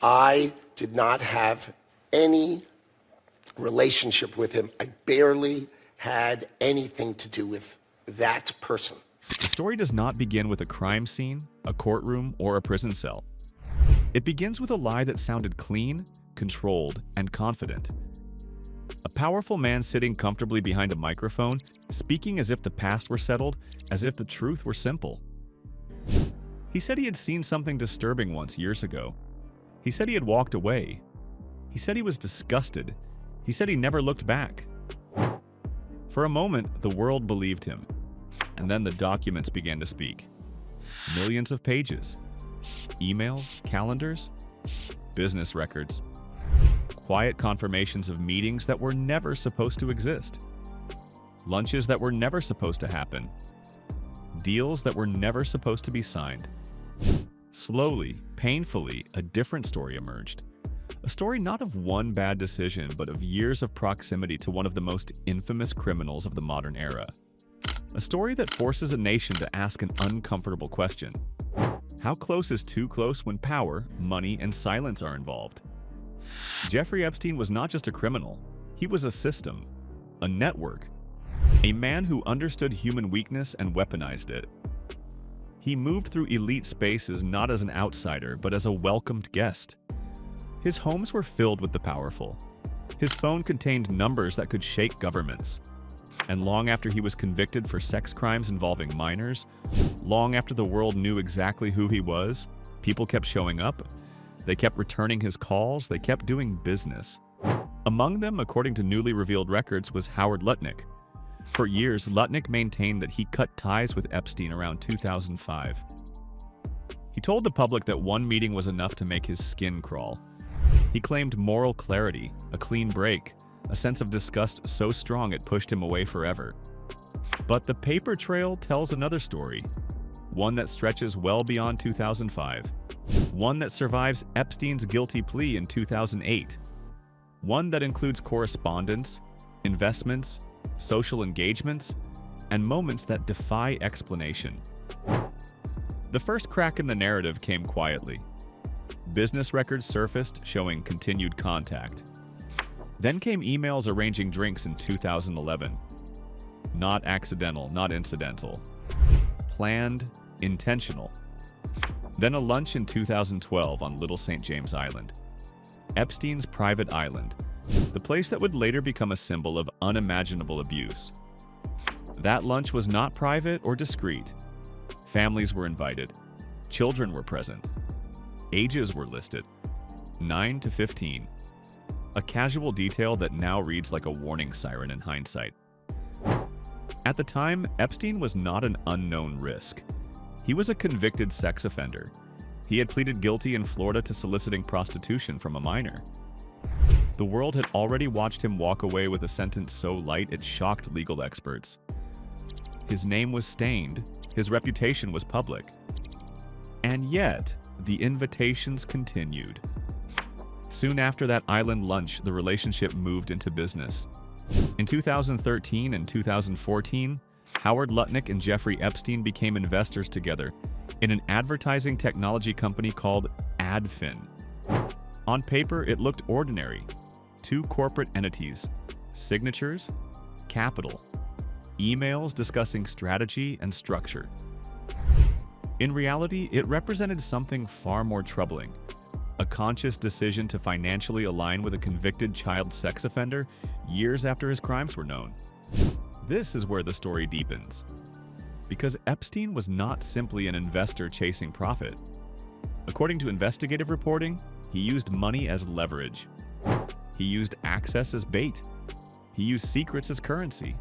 I did not have any relationship with him. I barely had anything to do with that person. The story does not begin with a crime scene, a courtroom, or a prison cell. It begins with a lie that sounded clean, controlled, and confident. A powerful man sitting comfortably behind a microphone, speaking as if the past were settled, as if the truth were simple. He said he had seen something disturbing once years ago. He said he had walked away. He said he was disgusted. He said he never looked back. For a moment, the world believed him. And then the documents began to speak. Millions of pages. Emails, calendars, business records. Quiet confirmations of meetings that were never supposed to exist. Lunches that were never supposed to happen. Deals that were never supposed to be signed. Slowly, painfully, a different story emerged. A story not of one bad decision, but of years of proximity to one of the most infamous criminals of the modern era. A story that forces a nation to ask an uncomfortable question. How close is too close when power, money, and silence are involved? Jeffrey Epstein was not just a criminal. He was a system, a network, a man who understood human weakness and weaponized it. He moved through elite spaces not as an outsider, but as a welcomed guest. His homes were filled with the powerful. His phone contained numbers that could shake governments. And long after he was convicted for sex crimes involving minors, long after the world knew exactly who he was, people kept showing up. They kept returning his calls. They kept doing business. Among them, according to newly revealed records, was Howard Lutnick. For years, Lutnick maintained that he cut ties with Epstein around 2005. He told the public that one meeting was enough to make his skin crawl. He claimed moral clarity, a clean break, a sense of disgust so strong it pushed him away forever. But the paper trail tells another story, one that stretches well beyond 2005, one that survives Epstein's guilty plea in 2008, one that includes correspondence, investments, social engagements, and moments that defy explanation. The first crack in the narrative came quietly. Business records surfaced showing continued contact. Then came emails arranging drinks in 2011. Not accidental, not incidental. Planned, intentional. Then a lunch in 2012 on Little St. James Island. Epstein's private island, the place that would later become a symbol of unimaginable abuse. That lunch was not private or discreet. Families were invited. Children were present. Ages were listed. 9 to 15. A casual detail that now reads like a warning siren in hindsight. At the time, Epstein was not an unknown risk. He was a convicted sex offender. He had pleaded guilty in Florida to soliciting prostitution from a minor. The world had already watched him walk away with a sentence so light it shocked legal experts. His name was stained. His reputation was public. And yet, the invitations continued. Soon after that island lunch, the relationship moved into business. In 2013 and 2014, Howard Lutnick and Jeffrey Epstein became investors together in an advertising technology company called AdFin. On paper, it looked ordinary. Two corporate entities, signatures, capital, emails discussing strategy and structure. In reality, it represented something far more troubling. A conscious decision to financially align with a convicted child sex offender years after his crimes were known. This is where the story deepens. Because Epstein was not simply an investor chasing profit. According to investigative reporting, he used money as leverage. He used access as bait. He used secrets as currency.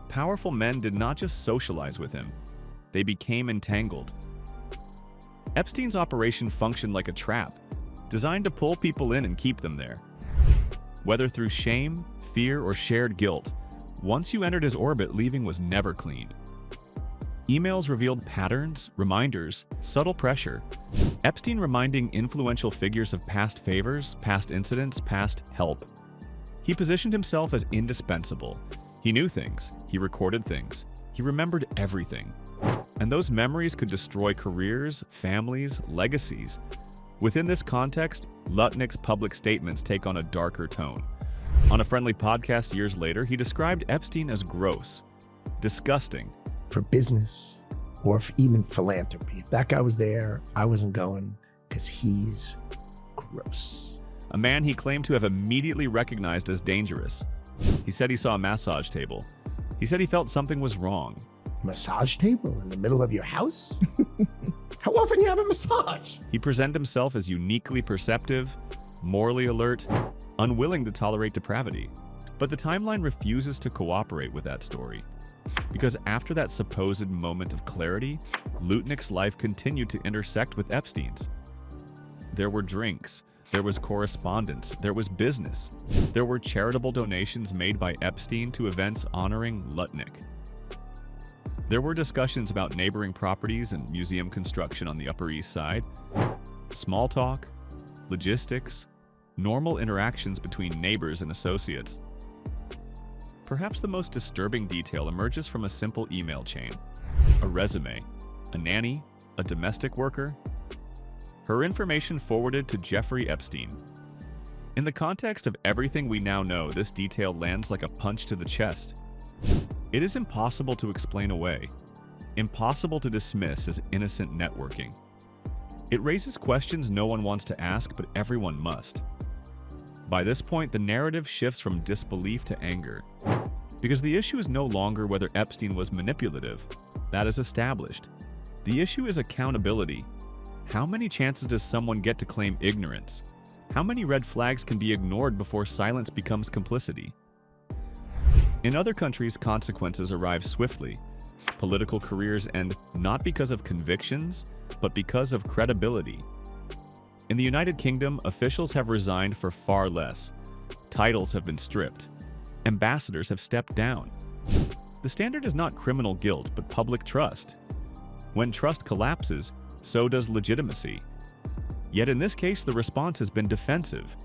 Powerful men did not just socialize with him. They became entangled. Epstein's operation functioned like a trap, designed to pull people in and keep them there. Whether through shame, fear, or shared guilt, once you entered his orbit, leaving was never clean. Emails revealed patterns, reminders, subtle pressure. Epstein reminding influential figures of past favors, past incidents, past help. He positioned himself as indispensable. He knew things. He recorded things. He remembered everything. And those memories could destroy careers, families, legacies. Within this context, Lutnick's public statements take on a darker tone. On a friendly podcast years later, he described Epstein as gross, disgusting. For business or for even philanthropy, if that guy was there, I wasn't going because he's gross. A man he claimed to have immediately recognized as dangerous. He said he saw a massage table. He said he felt something was wrong. Massage table in the middle of your house? How often do you have a massage? He presented himself as uniquely perceptive, morally alert, unwilling to tolerate depravity. But the timeline refuses to cooperate with that story. Because after that supposed moment of clarity, Lutnick's life continued to intersect with Epstein's. There were drinks, there was correspondence, there was business. There were charitable donations made by Epstein to events honoring Lutnick. There were discussions about neighboring properties and museum construction on the Upper East Side, small talk, logistics, normal interactions between neighbors and associates. Perhaps the most disturbing detail emerges from a simple email chain. A resume, a nanny, a domestic worker. Her information forwarded to Jeffrey Epstein. In the context of everything we now know, this detail lands like a punch to the chest. It is impossible to explain away, impossible to dismiss as innocent networking. It raises questions no one wants to ask, but everyone must. By this point, the narrative shifts from disbelief to anger. Because the issue is no longer whether Epstein was manipulative. That is established. The issue is accountability. How many chances does someone get to claim ignorance? How many red flags can be ignored before silence becomes complicity? In other countries, consequences arrive swiftly. Political careers end not because of convictions, but because of credibility. In the United Kingdom, officials have resigned for far less. Titles have been stripped. Ambassadors have stepped down. The standard is not criminal guilt, but public trust. When trust collapses, so does legitimacy. Yet in this case, the response has been defensive.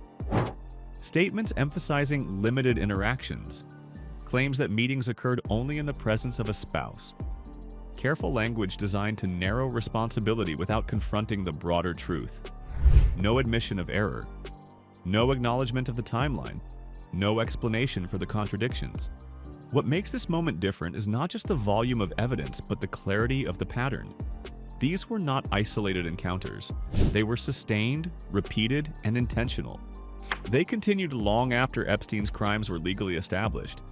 Statements emphasizing limited interactions. Claims that meetings occurred only in the presence of a spouse. Careful language designed to narrow responsibility without confronting the broader truth. No admission of error. No acknowledgement of the timeline. No explanation for the contradictions. What makes this moment different is not just the volume of evidence, but the clarity of the pattern. These were not isolated encounters. They were sustained, repeated, and intentional. They continued long after Epstein's crimes were legally established,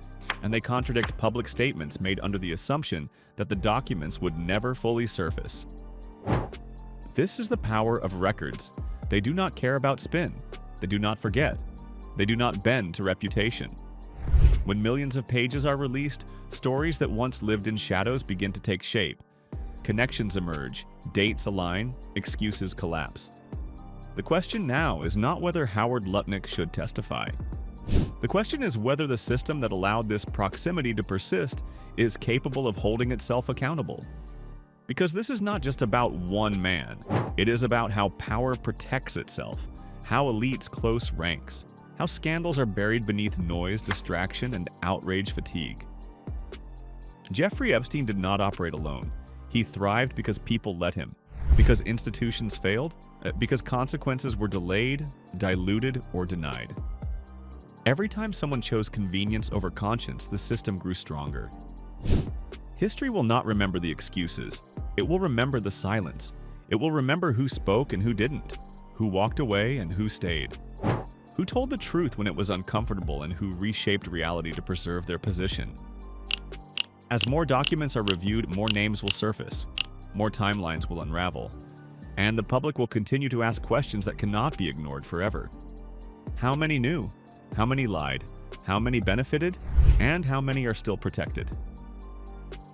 and they contradict public statements made under the assumption that the documents would never fully surface. This is the power of records. They do not care about spin. They do not forget. They do not bend to reputation. When millions of pages are released, stories that once lived in shadows begin to take shape. Connections emerge, dates align, excuses collapse. The question now is not whether Howard Lutnick should testify. The question is whether the system that allowed this proximity to persist is capable of holding itself accountable. Because this is not just about one man. It is about how power protects itself, how elites close ranks, how scandals are buried beneath noise, distraction, and outrage fatigue. Jeffrey Epstein did not operate alone. He thrived because people let him, because institutions failed, because consequences were delayed, diluted, or denied. Every time someone chose convenience over conscience, the system grew stronger. History will not remember the excuses. It will remember the silence. It will remember who spoke and who didn't, who walked away and who stayed, who told the truth when it was uncomfortable and who reshaped reality to preserve their position. As more documents are reviewed, more names will surface, more timelines will unravel, and the public will continue to ask questions that cannot be ignored forever. How many knew? How many lied? How many benefited? And how many are still protected?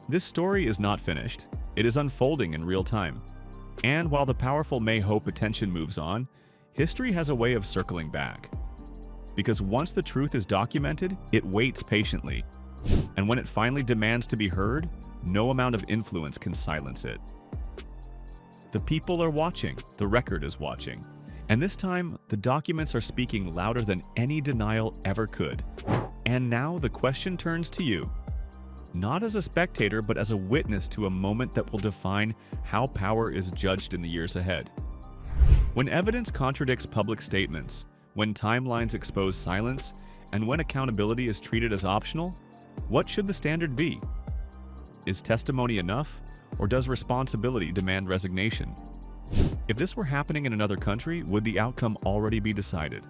This story is not finished. It is unfolding in real time. And while the powerful may hope attention moves on, history has a way of circling back. Because once the truth is documented, it waits patiently. And when it finally demands to be heard, no amount of influence can silence it. The people are watching. The record is watching. And this time, the documents are speaking louder than any denial ever could. And now the question turns to you. Not as a spectator, but as a witness to a moment that will define how power is judged in the years ahead. When evidence contradicts public statements, when timelines expose silence, and when accountability is treated as optional, what should the standard be? Is testimony enough, or does responsibility demand resignation? If this were happening in another country, would the outcome already be decided?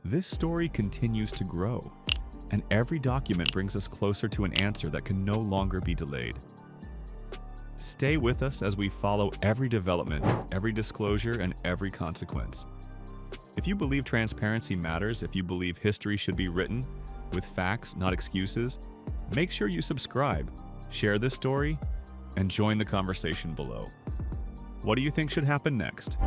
This story continues to grow, and every document brings us closer to an answer that can no longer be delayed. Stay with us as we follow every development, every disclosure, and every consequence. If you believe transparency matters, if you believe history should be written with facts, not excuses, make sure you subscribe, share this story, and join the conversation below. What do you think should happen next?